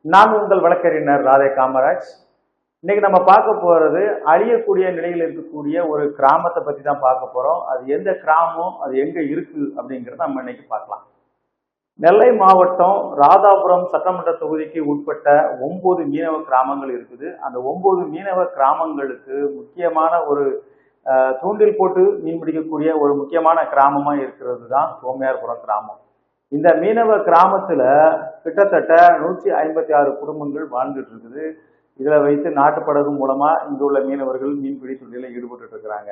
நான் உங்கள் வழக்கறிஞர் ராதே காமராஜ். இன்னைக்கு நம்ம பார்க்க போறது அழியக்கூடிய நிலையில் இருக்கக்கூடிய ஒரு கிராமத்தை பத்தி தான் பார்க்க போறோம். அது எந்த கிராமம், அது எங்க இருக்கு அப்படிங்கிறத நம்ம இன்னைக்கு பார்க்கலாம். நெல்லை மாவட்டம் ராதாபுரம் சட்டமன்ற தொகுதிக்கு உட்பட்ட 9 மீனவ கிராமங்கள் இருக்குது. அந்த 9 மீனவ கிராமங்களுக்கு முக்கியமான ஒரு தூண்டில் போட்டு மீன் பிடிக்கக்கூடிய ஒரு முக்கியமான கிராமமா இருக்கிறது தான் சோமையார்புரம் கிராமம். இந்த மீனவ கிராமத்துல கிட்டத்தட்ட 156 குடும்பங்கள் வாழ்ந்துட்டு இருக்குது. இதுல வைத்து நாட்டுப்படகு மூலமா இங்க உள்ள மீனவர்கள் மீன்பிடி தொழிலில் ஈடுபட்டு இருக்கிறாங்க.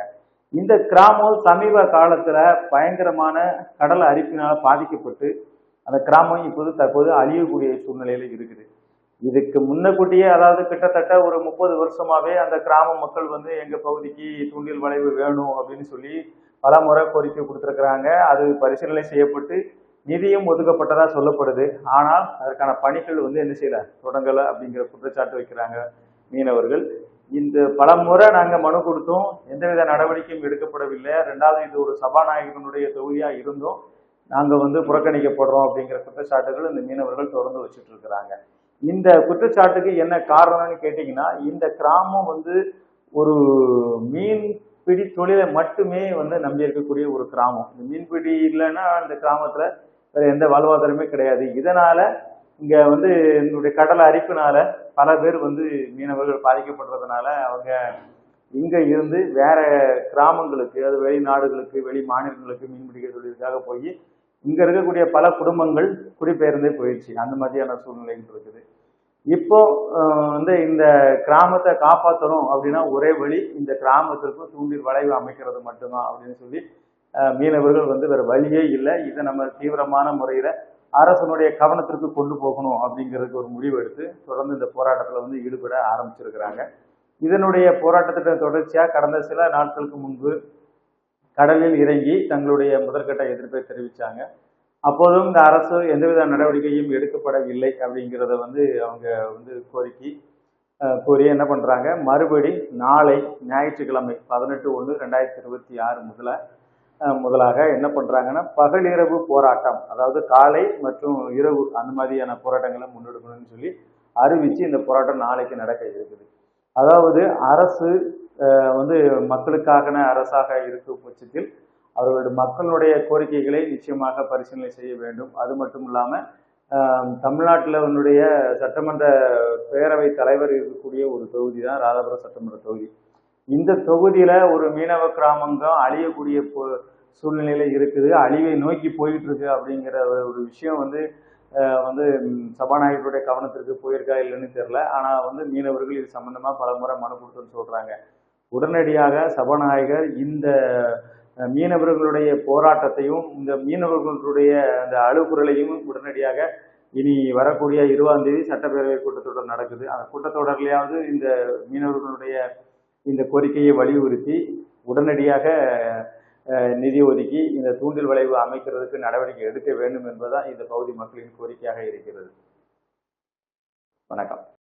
இந்த கிராமம் சமீப காலத்துல பயங்கரமான கடல் அரிப்பினால பாதிக்கப்பட்டு அந்த கிராமம் தற்போது அழியக்கூடிய சூழ்நிலையில இருக்குது. இதுக்கு முன்னக்கூட்டியே, அதாவது கிட்டத்தட்ட ஒரு 30 வருஷமாவே அந்த கிராம மக்கள் எங்க பகுதிக்கு தூண்டில் வளைவு வேணும் அப்படின்னு சொல்லி பல முறை கோரிக்கை கொடுத்துருக்குறாங்க. அது பரிசீலனை செய்யப்பட்டு நிதியும் ஒதுக்கப்பட்டதா சொல்லப்படுது. ஆனால் அதற்கான பணிகள் என்ன செய்யல, தொடங்கலை அப்படிங்கிற குற்றச்சாட்டு வைக்கிறாங்க மீனவர்கள். இந்த பல முறை நாங்க மனு கொடுத்தோம், எந்தவித நடவடிக்கையும் எடுக்கப்படவில்லை. ரெண்டாவது, இது ஒரு சபாநாயகனுடைய தொகுதியா இருந்தும் நாங்க புறக்கணிக்கப்படுறோம் அப்படிங்கிற குற்றச்சாட்டுகள் இந்த மீனவர்கள் தொடர்ந்து வச்சுட்டு இருக்கிறாங்க. இந்த குற்றச்சாட்டுக்கு என்ன காரணம்னு கேட்டீங்கன்னா, இந்த கிராமம் ஒரு மீன் பிடி தொழிலை மட்டுமே நம்பி இருக்கக்கூடிய ஒரு கிராமம். இந்த மீன்பிடி இல்லைன்னா இந்த கிராமத்துல வேற எந்த வாழ்வாதாரமே கிடையாது. இதனால இங்க என்னுடைய கடல் அரிப்பினால பல பேர் மீனவர்கள் பாதிக்கப்படுறதுனால அவங்க இங்க இருந்து வேற கிராமங்களுக்கு, அது வெளிநாடுகளுக்கு, வெளி மாநிலங்களுக்கு மீன்பிடிக்க தொழிலுக்காக போய் இங்க இருக்கக்கூடிய பல குடும்பங்கள் குடிபெயர்ந்தே போயிடுச்சு. அந்த மாதிரியான சூழ்நிலைகள் இருக்குது. இப்போ இந்த கிராமத்தை காப்பாற்றணும் அப்படின்னா ஒரே வழி இந்த கிராமத்திற்கு தூண்டில் வளைவு அமைக்கிறது மட்டும்தான் அப்படின்னு சொல்லி மீனவர்கள் வேற வழியே இல்லை. இதை நம்ம தீவிரமான முறையில அரசனுடைய கவனத்திற்கு கொண்டு போகணும் அப்படிங்கிறதுக்கு ஒரு முடிவு எடுத்து தொடர்ந்து இந்த போராட்டத்துல ஈடுபட ஆரம்பிச்சிருக்கிறாங்க. இதனுடைய போராட்டத்திட்ட தொடர்ச்சியா கடந்த சில நாட்களுக்கு முன்பு கடலில் இறங்கி தங்களுடைய முதற்கட்ட எதிர்ப்பை தெரிவிச்சாங்க. அப்போதும் இந்த அரசு எந்தவித நடவடிக்கையும் எடுக்கப்படவில்லை அப்படிங்கிறத அவங்க கோரி என்ன பண்றாங்க, மறுபடி நாளை ஞாயிற்றுக்கிழமை 18/1/2026 முதலாக என்ன பண்றாங்கன்னா பகலிரவு போராட்டம், அதாவது காலை மற்றும் இரவு அந்த மாதிரியான போராட்டங்களை முன்னெடுக்கணும்னு சொல்லி அறிவிச்சு இந்த போராட்டம் நாளைக்கு நடக்க இருக்குது. அதாவது அரசு மக்களுக்கான அரசாக இருக்கும் பட்சத்தில் அவர்களுடைய மக்களுடைய கோரிக்கைகளை நிச்சயமாக பரிசீலனை செய்ய வேண்டும். அது மட்டும் இல்லாம தமிழ்நாட்டில் சட்டமன்ற பேரவை தலைவர் இருக்கக்கூடிய ஒரு தொகுதி தான் ராதாபுரம் சட்டமன்ற தொகுதி. இந்த தொகுதியில ஒரு மீனவ கிராமங்கள் அழியக்கூடிய சூழ்நிலையில இருக்குது, அழிவை நோக்கி போயிட்டு இருக்கு அப்படிங்கிற ஒரு விஷயம் சபாநாயகருடைய கவனத்திற்கு போயிருக்கா இல்லைன்னு தெரியல. ஆனா மீனவர்கள் இது சம்பந்தமா பல முறை மனு கொடுத்துன்னு சொல்றாங்க. உடனடியாக சபாநாயகர் இந்த மீனவர்களுடைய போராட்டத்தையும் இந்த மீனவர்களுடைய அந்த அழுகுரலையும் உடனடியாக இனி வரக்கூடிய 20ஆம் தேதி சட்டப்பேரவை கூட்டத்தொடர் நடக்குது. அந்த கூட்டத்தொடர்லையாவது இந்த மீனவர்களுடைய இந்த கோரிக்கையை வலியுறுத்தி உடனடியாக நிதி ஒதுக்கி இந்த தூண்டில் வளைவு அமைக்கிறதுக்கு நடவடிக்கை எடுக்க வேண்டும் என்பதுதான் இந்த பகுதி மக்களின் கோரிக்கையாக இருக்கிறது. வணக்கம்.